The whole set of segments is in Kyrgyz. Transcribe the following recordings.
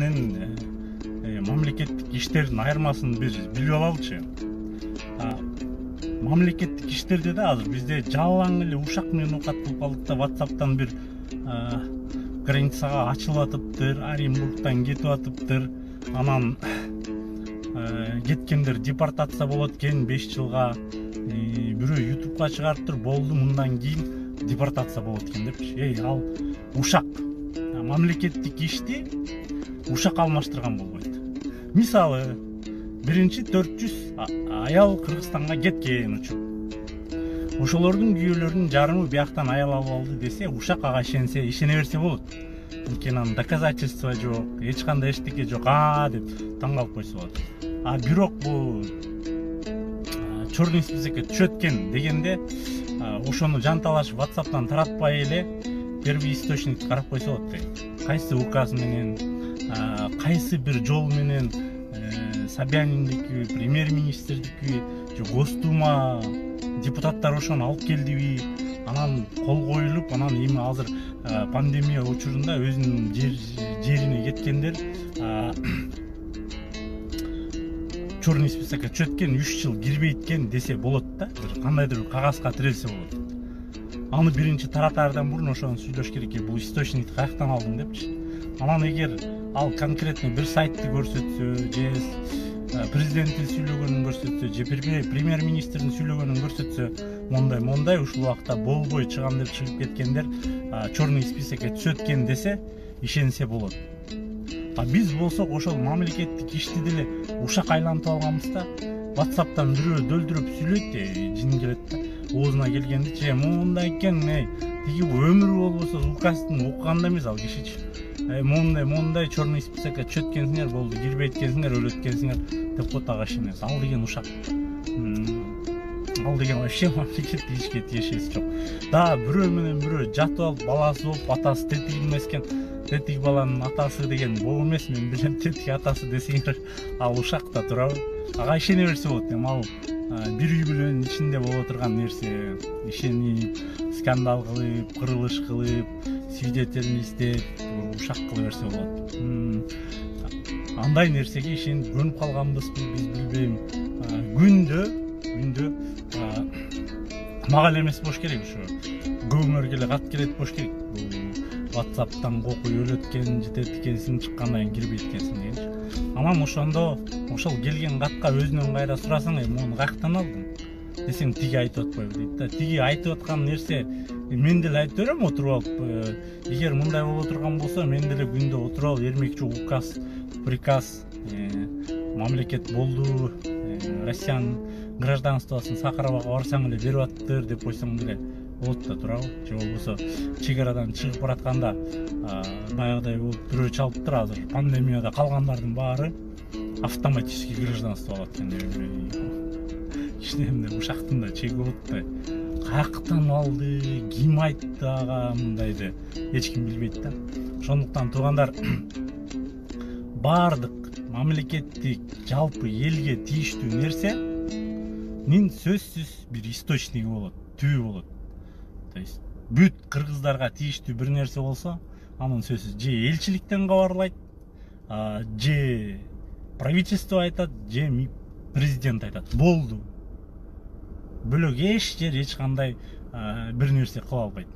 менен мамлекеттик иштердин айырмасын бир билип алалычы. Мамлекеттик иштерде да азыр бизде жалаң эле ушак менен окат кылып калдык да WhatsApp'тан бир границага ачылып атыптыр, Оренбургтан кетип атыптыр. Анан кеткендер депортация болот экен 5 жылга. Бирөө YouTube'га чыгарыптыр, болду мындан кийин депортация болот экен депчи. Ал ушак мамлекеттик ишти ушак алмаштырган болбойт. Мисалы, биринчи 400 аял Кыргызстанга кеткен учуп. Ошолордун күйөөлөрүнүн жарымы бияктан аял алып алды десе, ушак ага ишене берсе болот. Анткени анын доказательство жок, эч кандай эчтеке жок, деп таң калып койсо болот. Бирок бул черный списокко түшөт экен дегенде, ошону жанталашып WhatsApp'тан таратпай эле первый источник карап койсо болот. Кайсы указ менен, кайсы бир жол менен Собяниндики, премьер-министрдики, же Госдума депутаттар ошону алып келдиби, анан кол коюлуп, анан эми азыр пандемия учурунда өзүнүн жерине кеткендер черный списокко түшөт экен, 3 жыл кирбейт экен десе болот да, кандайдыр бир кагазга тирелсе болот. Аны биринчи таратаардан мурун ошону сүйлөш керек, бул источникти каяктан алдың депчи. Анан эгер ал конкретно бир сайтты көрсөтсө, же президенттин сүйлөгөнүн көрсөтсө, же премьер-министрдин сүйлөгөнүн көрсөтсө, мондай ушул убакта болбой чыгам деп чыгып кеткендер черный списокко түшөт экен десе, ишенсе болот. Биз болсок ошол мамлекеттик ишти деле ушак айлантып алганбызда, WhatsApp'тан бирөө дөлдүрөп сүйлөйт, жин келет да. Оозуна келгенде, мондай экен, тиги өмүрү болбосо указды окуганда эмес ал кишичи. Мондай черный списокко түшөт экенсиңер, болду, кирбейт экенсиңер, өлөт экенсиңер деп коет, ага ишенебиз. Ал деген ушак. Ал деген вообще мамлекеттик ишке тиешеси жок. Бирөө менен бирөө жатып алып, баласы болуп, атасы тетиги билмескен, тетиги баланын атасы деген боо эмес, мен билем тетиги атасы десеңер, ал ушак да турабы. Ага ишене берсе болот. Ал бир үй бүлөнүн ичинде боло турган нерсе, ишенип, скандал кылып, кырылыш кылып, свидетелин издеп, ушак кыла берсе болот. Андай нерсеге ишенип көнүп калганбызбы, биз билбейм. Күндө мага эле эмес болуш керек, ушу көбүңөргө эле кат келет болуш керек. WhatsApp'тан кокуй өлөт экен, жетет экенсиң, чыккандан кийин кирбейт экенсиң дегенчи. Анан ошондо ошол келген катка өзүнөн кайра сурасаң, муну каяктан алдың десең, тиги айтып атпайбы дейт да. Тиги айтып аткан нерсе мен деле айтып берем отуруп алып. Эгер мындай боло турган болсо, мен деле күндө отуруп алып, эрмекчи указ, приказ, мамлекет болду, Россиянын гражданствосын Сахаровага барсаң эле берип аттыр деп койсоң деле болот да турабы. Же болбосо чек арадан чыгып баратканда баягыдай болуп бирөө чалыптыр, азыр пандемияда калгандардын баары автоматический гражданство алат экен. Кичинемде ушактын да чеги болот да. Каяктан алды, ким айтты ага мындайды, эч ким билбейт да. Ошондуктан туугандар, баардык мамлекеттик жалпы элге тийиштүү нерсенин сөзсүз бир источниги болот, түбү болот. То есть бүт кыргыздарга тийиштүү бир нерсе болсо, анын сөзсүз же элчиликтен кабарлайт, же правительство айтат, же президент айтат. Болду. Бөлөк эч жер эч кандай бир нерсе кыла албайт.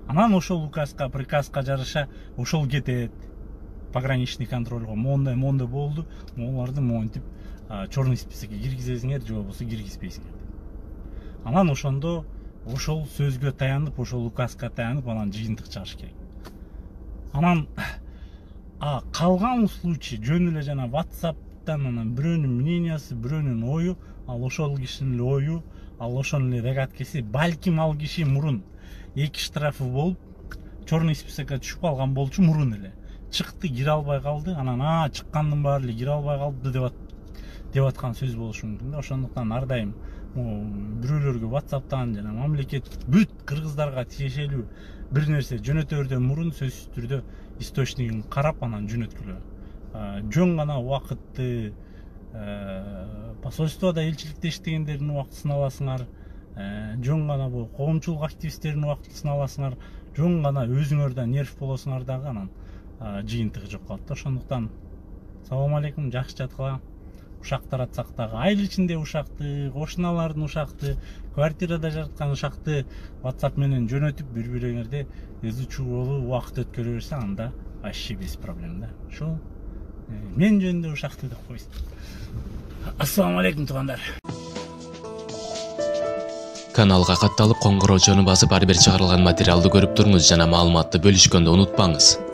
Анан ошол указга, приказга жараша ошол кетет пограничный контрольго. Мондай болду, оларды монтип черный списокко киргизесиңер, же болбосо киргизбейсиңер. Анан ошондо ошол сөзгө таянып, ошол указга таянып, анан жыйынтык чыгыш керек. Анан калган случай жөн эле жана WhatsApp'тан анан бирөөнүн мнениясы, бирөөнүн ою, ал ошол кишинин эле ою, ал ошонун эле догадкасы, балким ал киши мурун 2 штрафы болуп, черный списокко түшүп калган болчу мурун эле. Чыкты, кире албай калды, анан чыккандын баары эле кире албай калды деп аткан сөз болушу мүмкүн да. Ошондуктан ар дайым бирөөлөргө WhatsApp'тан жана мамлекет бүт кыргыздарга тиешелүү бир нерсе жөнөтөрдөн мурун сөзсүз түрдө источнигин карап анан жөнөткүлө. Жөн гана убакытты посольствода, элчиликте иштегендердин убактысын аласыңар, жөн гана бул коомчулук активисттердин убактысын аласыңар, жөн гана өзүңөр да нерв болосуңар дагы, анан жыйынтыгы жок калат да. Ошондуктан салам алейкум, жакшы жаткыла. Ушактар атсак дагы айыл ичинде ушакты, кошуналардын ушакты, квартирада жаткан ушакты WhatsApp менен жөнөтүп бири-бириңерди изучуулуу убакыт өткөрө берсе, анда вообще без проблем да. Ошол мен жөнүндө ушакты деп койсун. Ассаламу алейкум туугандар. Каналга катталып, коңгуроочону басып, ар бир чыгарылган материалды көрүп туруңуз жана маалыматты бөлүшкөндү унутпаңыз.